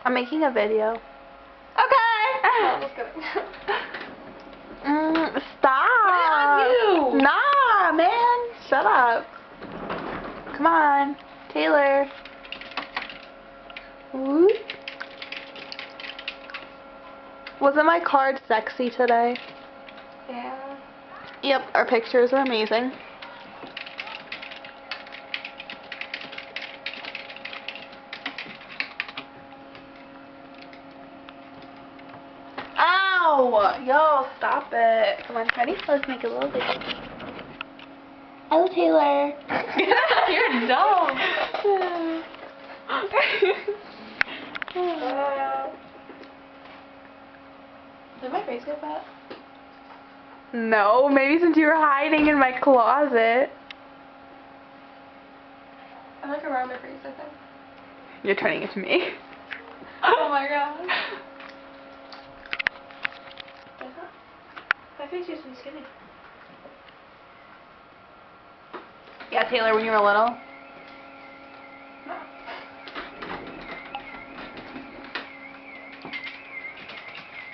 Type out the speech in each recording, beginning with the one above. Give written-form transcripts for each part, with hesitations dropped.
I'm making a video. Okay. Let's go. Stop. Put it on you. Nah, man. Shut up. Come on, Taylor. Whoop. Wasn't my card sexy today? Yeah. Yep, our pictures are amazing. Ow! Yo, stop it. Come on, ready? Let's make a little video. Hello, Taylor. You're dumb. Did my face get fat? No, maybe since you were hiding in my closet. I like around my face, I think. You're turning it to me. Oh my god. My face used to be skinny. Yeah, Taylor, when you were little.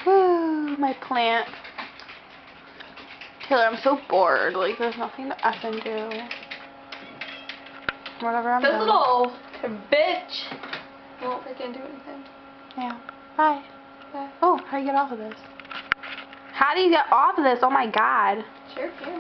Woo, my plant. Taylor, I'm so bored. Like, there's nothing to effing do. Whatever, I'm This done. little bitch. Well, I can't do anything. Yeah. Bye. Bye. Oh, how do you get off of this? How do you get off of this? Oh my god. Sure can.